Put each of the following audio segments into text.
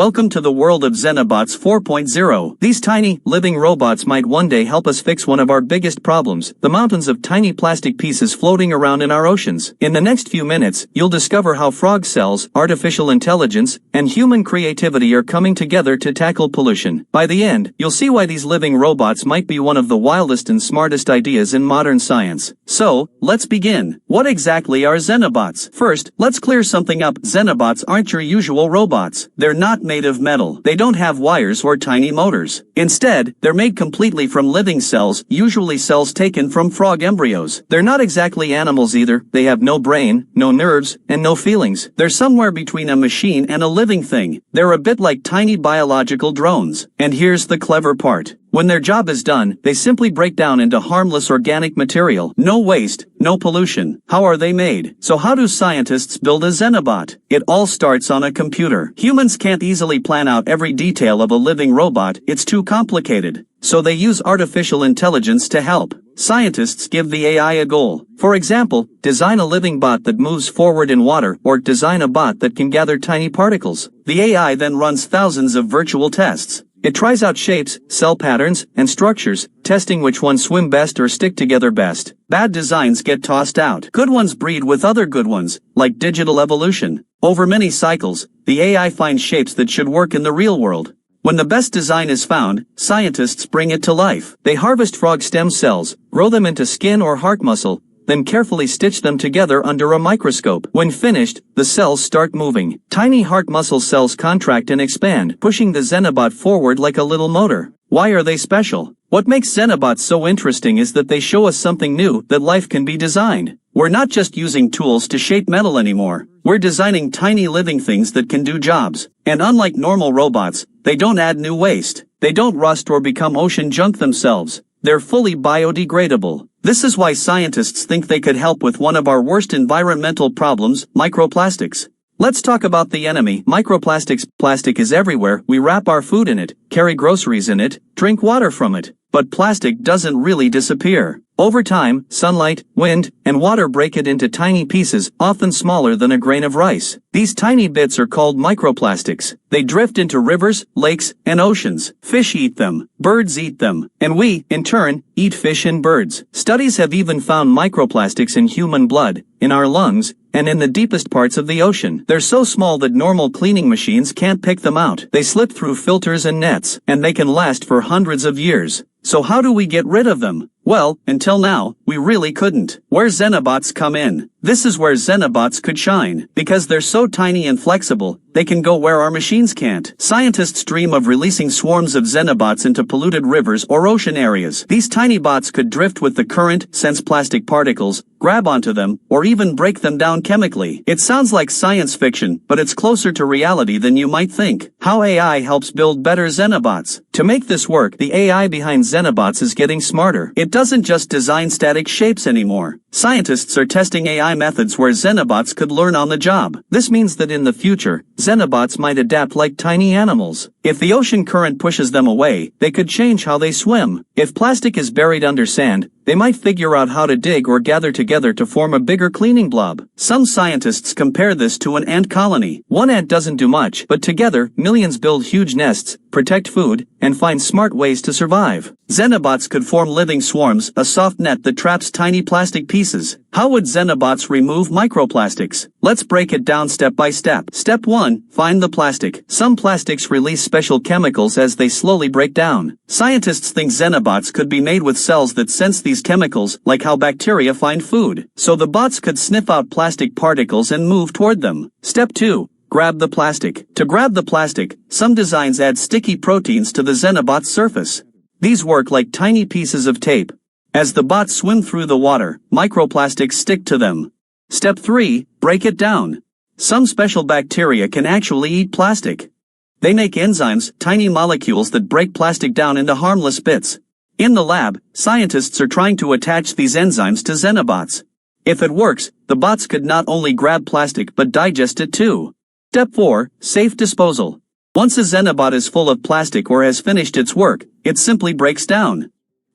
Welcome to the world of Xenobots 4.0. These tiny, living robots might one day help us fix one of our biggest problems, the mountains of tiny plastic pieces floating around in our oceans. In the next few minutes, you'll discover how frog cells, artificial intelligence, and human creativity are coming together to tackle pollution. By the end, you'll see why these living robots might be one of the wildest and smartest ideas in modern science. So, let's begin. What exactly are Xenobots? First, let's clear something up. Xenobots aren't your usual robots. They're not made of metal. They don't have wires or tiny motors. Instead, they're made completely from living cells, usually cells taken from frog embryos. They're not exactly animals either. They have no brain, no nerves, and no feelings. They're somewhere between a machine and a living thing. They're a bit like tiny biological drones. And here's the clever part. When their job is done, they simply break down into harmless organic material. No waste, no pollution. How are they made? So how do scientists build a Xenobot? It all starts on a computer. Humans can't easily plan out every detail of a living robot. It's too complicated. So they use artificial intelligence to help. Scientists give the AI a goal. For example, design a living bot that moves forward in water, or design a bot that can gather tiny particles. The AI then runs thousands of virtual tests. It tries out shapes, cell patterns, and structures, testing which ones swim best or stick together best. Bad designs get tossed out. Good ones breed with other good ones, like digital evolution. Over many cycles, the AI finds shapes that should work in the real world. When the best design is found, scientists bring it to life. They harvest frog stem cells, grow them into skin or heart muscle, then carefully stitch them together under a microscope. When finished, the cells start moving. Tiny heart muscle cells contract and expand, pushing the Xenobot forward like a little motor. Why are they special? What makes Xenobots so interesting is that they show us something new, that life can be designed. We're not just using tools to shape metal anymore. We're designing tiny living things that can do jobs. And unlike normal robots, they don't add new waste. They don't rust or become ocean junk themselves. They're fully biodegradable. This is why scientists think they could help with one of our worst environmental problems, microplastics. Let's talk about the enemy, microplastics. Plastic is everywhere. We wrap our food in it, carry groceries in it, drink water from it. But plastic doesn't really disappear. Over time, sunlight, wind, and water break it into tiny pieces, often smaller than a grain of rice. These tiny bits are called microplastics. They drift into rivers, lakes, and oceans. Fish eat them, birds eat them, and we, in turn, eat fish and birds. Studies have even found microplastics in human blood, in our lungs, and in the deepest parts of the ocean. They're so small that normal cleaning machines can't pick them out. They slip through filters and nets, and they can last for hundreds of years. So how do we get rid of them? Well, until now, we really couldn't. Where Xenobots come in. This is where Xenobots could shine. Because they're so tiny and flexible, they can go where our machines can't. Scientists dream of releasing swarms of Xenobots into polluted rivers or ocean areas. These tiny bots could drift with the current, sense plastic particles, grab onto them, or even break them down chemically. It sounds like science fiction, but it's closer to reality than you might think. How AI helps build better Xenobots. To make this work, the AI behind Xenobots is getting smarter. It doesn't just design static shapes anymore. Scientists are testing AI methods where Xenobots could learn on the job. This means that in the future, Xenobots might adapt like tiny animals. If the ocean current pushes them away, they could change how they swim. If plastic is buried under sand, they might figure out how to dig or gather together to form a bigger cleaning blob. Some scientists compare this to an ant colony. One ant doesn't do much, but together, millions build huge nests, protect food, and find smart ways to survive. Xenobots could form living swarms, a soft net that traps tiny plastic pieces. How would Xenobots remove microplastics? Let's break it down step by step. Step 1. Find the plastic. Some plastics release special chemicals as they slowly break down. Scientists think Xenobots could be made with cells that sense these chemicals, like how bacteria find food. So the bots could sniff out plastic particles and move toward them. Step 2. Grab the plastic. To grab the plastic, some designs add sticky proteins to the Xenobot's surface. These work like tiny pieces of tape. As the bots swim through the water, microplastics stick to them. Step 3. Break it down. Some special bacteria can actually eat plastic. They make enzymes, tiny molecules that break plastic down into harmless bits. In the lab, scientists are trying to attach these enzymes to Xenobots. If it works, the bots could not only grab plastic but digest it too. Step 4. Safe disposal. Once a Xenobot is full of plastic or has finished its work, it simply breaks down.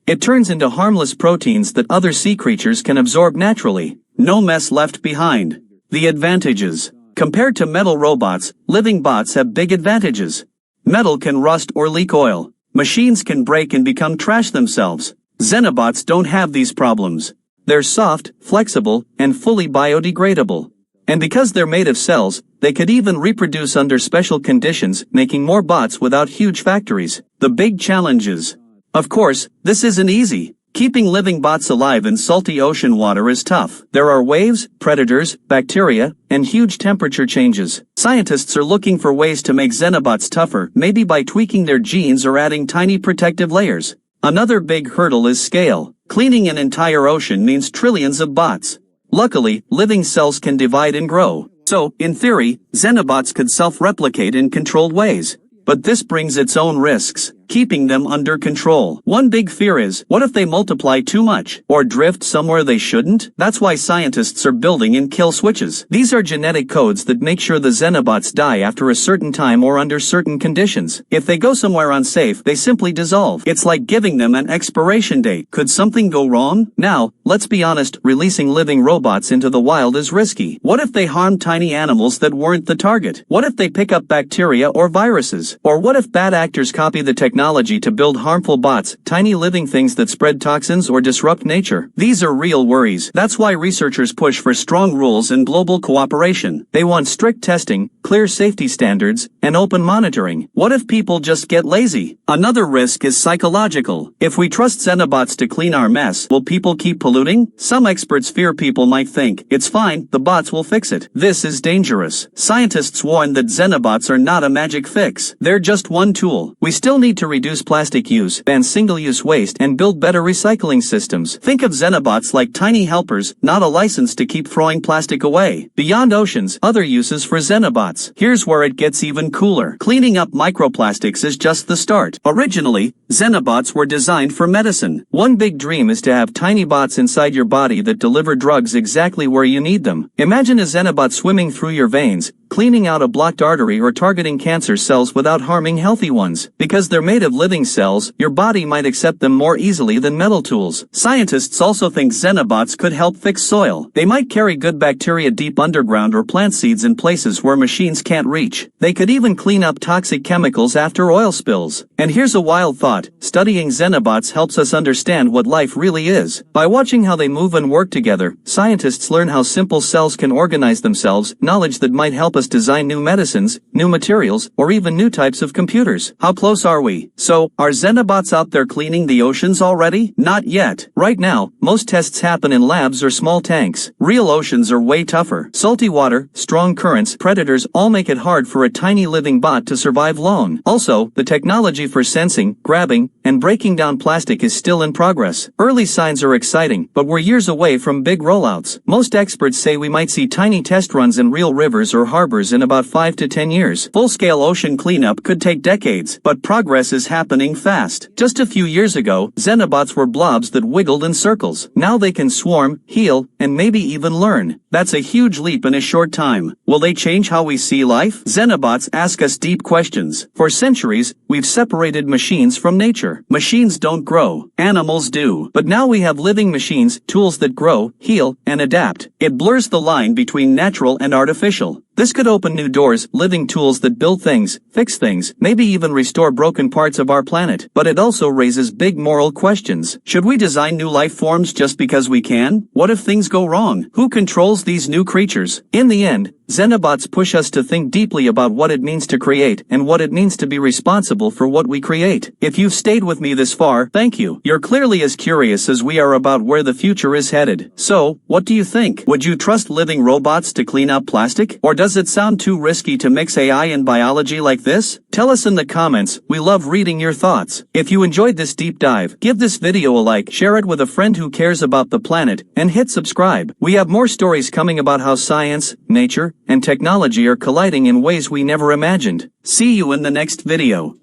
It turns into harmless proteins that other sea creatures can absorb naturally. No mess left behind. The advantages. Compared to metal robots, living bots have big advantages. Metal can rust or leak oil. Machines can break and become trash themselves. Xenobots don't have these problems. They're soft, flexible, and fully biodegradable. And because they're made of cells, they could even reproduce under special conditions, making more bots without huge factories. The big challenges. Of course, this isn't easy. Keeping living bots alive in salty ocean water is tough. There are waves, predators, bacteria, and huge temperature changes. Scientists are looking for ways to make Xenobots tougher, maybe by tweaking their genes or adding tiny protective layers. Another big hurdle is scale. Cleaning an entire ocean means trillions of bots. Luckily, living cells can divide and grow. So, in theory, Xenobots could self-replicate in controlled ways. But this brings its own risks. Keeping them under control. One big fear is, what if they multiply too much, or drift somewhere they shouldn't? That's why scientists are building in kill switches. These are genetic codes that make sure the Xenobots die after a certain time or under certain conditions. If they go somewhere unsafe, they simply dissolve. It's like giving them an expiration date. Could something go wrong? Now, let's be honest, releasing living robots into the wild is risky. What if they harm tiny animals that weren't the target? What if they pick up bacteria or viruses? Or what if bad actors copy the technology to build harmful bots, tiny living things that spread toxins or disrupt nature? These are real worries. That's why researchers push for strong rules and global cooperation. They want strict testing, clear safety standards, and open monitoring. What if people just get lazy? Another risk is psychological. If we trust Xenobots to clean our mess, will people keep polluting? Some experts fear people might think, it's fine, the bots will fix it. This is dangerous. Scientists warn that Xenobots are not a magic fix. They're just one tool. We still need to reduce plastic use, ban single-use waste, and build better recycling systems. Think of Xenobots like tiny helpers, not a license to keep throwing plastic away. Beyond oceans, other uses for Xenobots. Here's where it gets even cooler. Cleaning up microplastics is just the start. Originally, Xenobots were designed for medicine. One big dream is to have tiny bots inside your body that deliver drugs exactly where you need them. Imagine a Xenobot swimming through your veins, cleaning out a blocked artery or targeting cancer cells without harming healthy ones. Because they're made of living cells, your body might accept them more easily than metal tools. Scientists also think Xenobots could help fix soil. They might carry good bacteria deep underground or plant seeds in places where machines can't reach. They could even clean up toxic chemicals after oil spills. And here's a wild thought. Studying Xenobots helps us understand what life really is. By watching how they move and work together, scientists learn how simple cells can organize themselves, knowledge that might help us design new medicines, new materials, or even new types of computers. How close are we? So, are Xenobots out there cleaning the oceans already? Not yet. Right now, most tests happen in labs or small tanks. Real oceans are way tougher. Salty water, strong currents, predators all make it hard for a tiny living bot to survive long. Also, the technology for sensing, grabbing, and breaking down plastic is still in progress. Early signs are exciting, but we're years away from big rollouts. Most experts say we might see tiny test runs in real rivers or harbors in about 5 to 10 years. Full-scale ocean cleanup could take decades, but progress is happening fast. Just a few years ago, Xenobots were blobs that wiggled in circles. Now they can swarm, heal, and maybe even learn. That's a huge leap in a short time. Will they change how we see life? Xenobots ask us deep questions. For centuries, we've separated machines from nature. Machines don't grow. Animals do. But now we have living machines, tools that grow, heal, and adapt. It blurs the line between natural and artificial. This could open new doors, living tools that build things, fix things, maybe even restore broken parts of our planet. But it also raises big moral questions. Should we design new life forms just because we can? What if things go wrong? Who controls these new creatures? In the end, Xenobots push us to think deeply about what it means to create and what it means to be responsible for what we create. If you've stayed with me this far, thank you. You're clearly as curious as we are about where the future is headed. So, what do you think? Would you trust living robots to clean up plastic? Or does it sound too risky to mix AI and biology like this? Tell us in the comments. We love reading your thoughts. If you enjoyed this deep dive, give this video a like, share it with a friend who cares about the planet, and hit subscribe. We have more stories coming about how science, nature, and technology are colliding in ways we never imagined. See you in the next video.